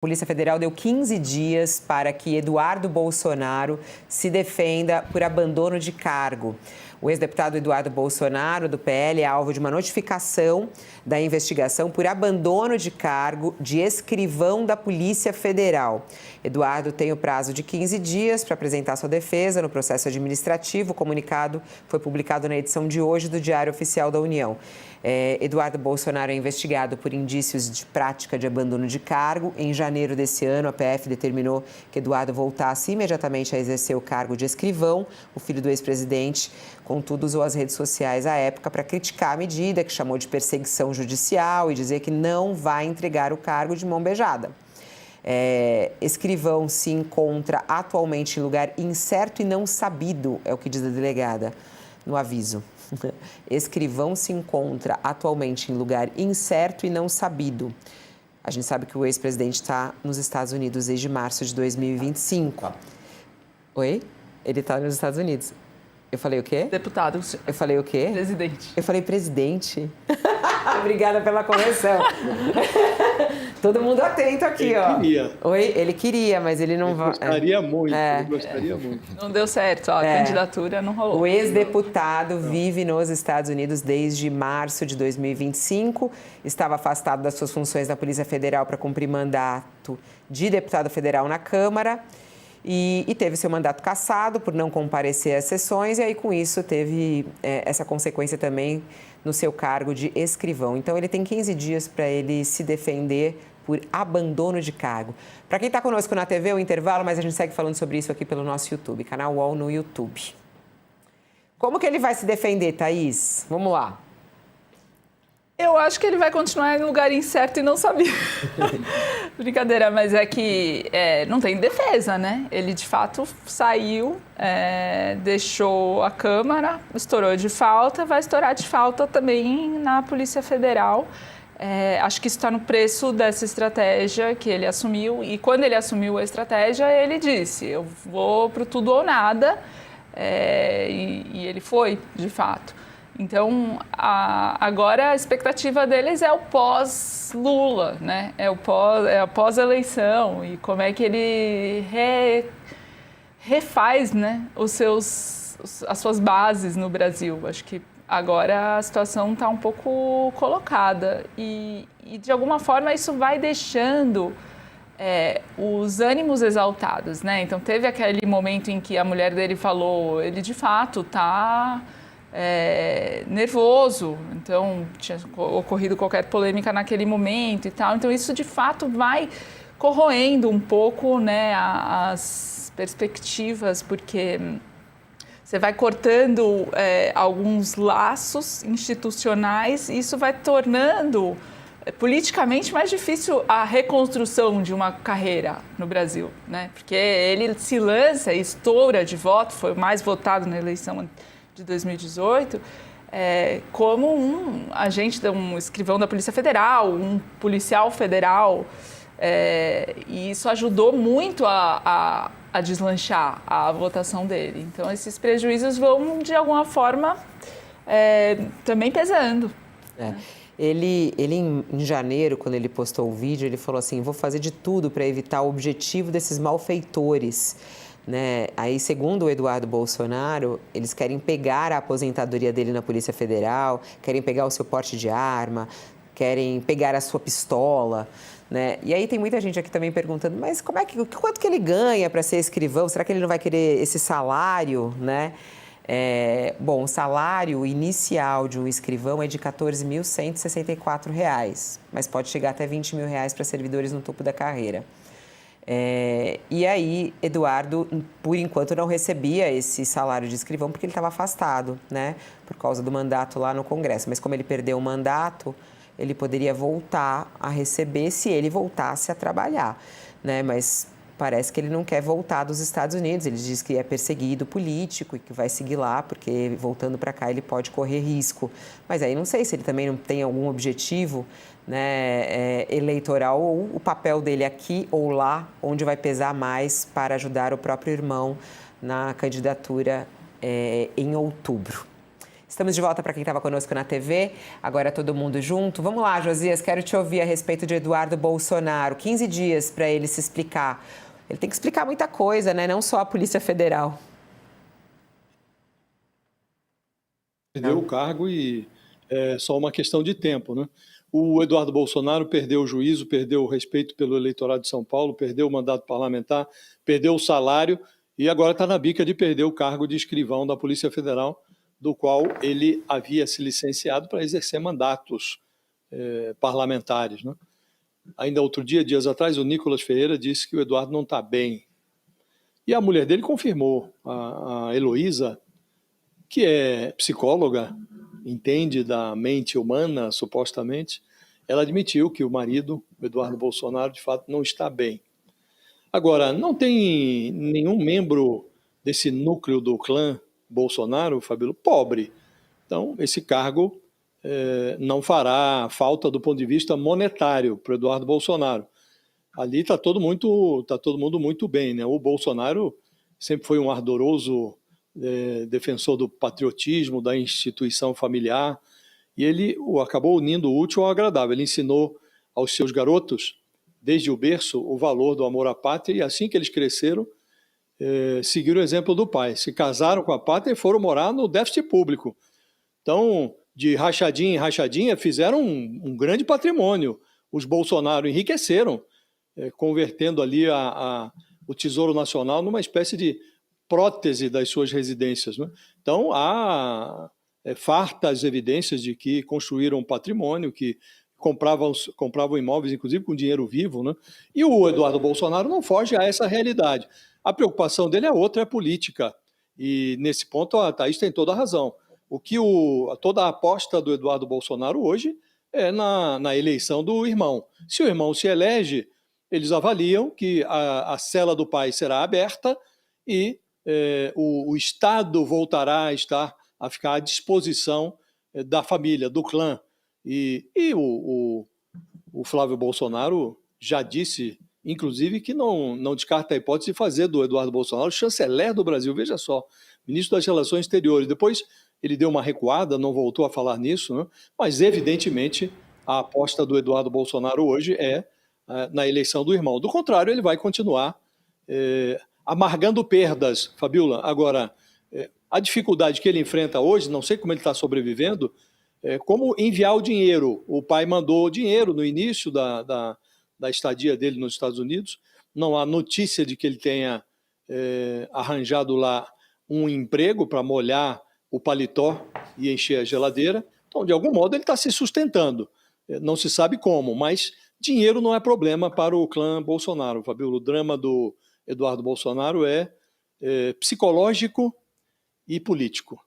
A Polícia Federal deu 15 dias para que Eduardo Bolsonaro se defenda por abandono de cargo. O ex-deputado Eduardo Bolsonaro, do PL, é alvo de uma notificação da investigação por abandono de cargo de escrivão da Polícia Federal. Eduardo tem o prazo de 15 dias para apresentar sua defesa no processo administrativo. O comunicado foi publicado na edição de hoje do Diário Oficial da União. Eduardo Bolsonaro é investigado por indícios de prática de abandono de cargo. Em janeiro desse ano, a PF determinou que Eduardo voltasse imediatamente a exercer o cargo de escrivão. O filho do ex-presidente, contudo, usou as redes sociais à época para criticar a medida, que chamou de perseguição judicial, e dizer que não vai entregar o cargo de mão beijada. Escrivão se encontra atualmente em lugar incerto e não sabido, é o que diz a delegada no aviso. Escrivão se encontra atualmente em lugar incerto e não sabido. A gente sabe que o ex-presidente está nos Estados Unidos desde março de 2025. Oi? Ele está nos Estados Unidos. Eu falei o quê? Deputado. Eu falei o quê? Presidente. Eu falei presidente. Obrigada pela correção. Todo mundo atento aqui, ó. Ele queria. Oi? Ele queria, mas ele não vai. Gostaria muito, ele gostaria muito. Não deu certo, a candidatura não rolou. O ex-deputado vive nos Estados Unidos desde março de 2025. Estava afastado das suas funções na Polícia Federal para cumprir mandato de deputado federal na Câmara. E teve seu mandato cassado por não comparecer às sessões, e aí com isso teve essa consequência também no seu cargo de escrivão. Então ele tem 15 dias para ele se defender por abandono de cargo. Para quem está conosco na TV, o intervalo, mas a gente segue falando sobre isso aqui pelo nosso YouTube, canal UOL no YouTube. Como que ele vai se defender, Thaís? Vamos lá. Eu acho que ele vai continuar em lugar incerto e não sabia. Brincadeira, mas é que não tem defesa, né? Ele, de fato, saiu, deixou a Câmara, estourou de falta, vai estourar de falta também na Polícia Federal. Acho que isso está no preço dessa estratégia que ele assumiu. E quando ele assumiu a estratégia, ele disse, eu vou para o tudo ou nada. E ele foi, de fato. Então, agora a expectativa deles é o pós-Lula, né? É a pós-eleição e como é que ele refaz, né, as suas bases no Brasil. Acho que agora a situação está um pouco colocada e, de alguma forma, isso vai deixando os ânimos exaltados, né? Então, teve aquele momento em que a mulher dele falou, ele de fato está... nervoso, então tinha ocorrido qualquer polêmica naquele momento e tal, então isso de fato vai corroendo um pouco, né, as perspectivas, porque você vai cortando alguns laços institucionais e isso vai tornando politicamente mais difícil a reconstrução de uma carreira no Brasil, né, porque ele se lança e estoura de voto, foi o mais votado na eleição de 2018, como um agente, um escrivão da Polícia Federal, um policial federal, e isso ajudou muito a deslanchar a votação dele. Então, esses prejuízos vão, de alguma forma, também pesando. Ele em janeiro, quando ele postou o vídeo, ele falou assim, vou fazer de tudo para evitar o objetivo desses malfeitores. Né? Aí, segundo o Eduardo Bolsonaro, eles querem pegar a aposentadoria dele na Polícia Federal, querem pegar o seu porte de arma, querem pegar a sua pistola, né? E aí tem muita gente aqui também perguntando, mas quanto que ele ganha para ser escrivão? Será que ele não vai querer esse salário, né? Bom, o salário inicial de um escrivão é de R$ 14.164, mas pode chegar até R$ 20 mil para servidores no topo da carreira. E aí, Eduardo, por enquanto, não recebia esse salário de escrivão porque ele estava afastado, né? Por causa do mandato lá no Congresso. Mas como ele perdeu o mandato, ele poderia voltar a receber se ele voltasse a trabalhar, né? Mas parece que ele não quer voltar dos Estados Unidos. Ele diz que é perseguido político e que vai seguir lá, porque voltando para cá ele pode correr risco. Mas aí não sei se ele também não tem algum objetivo, né, eleitoral, ou o papel dele aqui ou lá, onde vai pesar mais para ajudar o próprio irmão na candidatura em outubro. Estamos de volta para quem estava conosco na TV, agora todo mundo junto. Vamos lá, Josias, quero te ouvir a respeito de Eduardo Bolsonaro. 15 dias para ele se explicar. Ele tem que explicar muita coisa, né? Não só a Polícia Federal. Perdeu o cargo e é só uma questão de tempo, né? O Eduardo Bolsonaro perdeu o juízo, perdeu o respeito pelo eleitorado de São Paulo, perdeu o mandato parlamentar, perdeu o salário e agora está na bica de perder o cargo de escrivão da Polícia Federal, do qual ele havia se licenciado para exercer mandatos parlamentares, né? Ainda outro dia, dias atrás, o Nicolas Ferreira disse que o Eduardo não está bem. E a mulher dele confirmou, a Heloísa, que é psicóloga, entende da mente humana, supostamente, ela admitiu que o marido, Eduardo Bolsonaro, de fato não está bem. Agora, não tem nenhum membro desse núcleo do clã Bolsonaro, Fabíola, pobre. Então, esse cargo não fará falta do ponto de vista monetário para o Eduardo Bolsonaro. Ali está todo mundo muito bem, né? O Bolsonaro sempre foi um ardoroso defensor do patriotismo, da instituição familiar, e ele acabou unindo o útil ao agradável. Ele ensinou aos seus garotos, desde o berço, o valor do amor à pátria, e assim que eles cresceram, seguiram o exemplo do pai. Se casaram com a pátria e foram morar no déficit público. Então, de rachadinha em rachadinha, fizeram um grande patrimônio. Os Bolsonaro enriqueceram, convertendo ali o Tesouro Nacional numa espécie de prótese das suas residências, né? Então, há fartas evidências de que construíram um patrimônio, que compravam imóveis, inclusive com dinheiro vivo, né? E o Eduardo Bolsonaro não foge a essa realidade. A preocupação dele é outra, é política. E, nesse ponto, a Thaís tem toda a razão. Toda a aposta do Eduardo Bolsonaro hoje é na eleição do irmão. Se o irmão se elege, eles avaliam que a cela do pai será aberta e o Estado voltará a ficar à disposição da família, do clã. E o Flávio Bolsonaro já disse, inclusive, que não descarta a hipótese de fazer do Eduardo Bolsonaro chanceler do Brasil. Veja só, ministro das Relações Exteriores. Depois ele deu uma recuada, não voltou a falar nisso, né? Mas, evidentemente, a aposta do Eduardo Bolsonaro hoje é na eleição do irmão. Do contrário, ele vai continuar amargando perdas, Fabíola. Agora, a dificuldade que ele enfrenta hoje, não sei como ele está sobrevivendo, como enviar o dinheiro. O pai mandou dinheiro no início da estadia dele nos Estados Unidos. Não há notícia de que ele tenha arranjado lá um emprego para molhar o paletó e encher a geladeira. Então, de algum modo, ele está se sustentando. Não se sabe como, mas dinheiro não é problema para o clã Bolsonaro, Fabíola. O drama do Eduardo Bolsonaro é psicológico e político.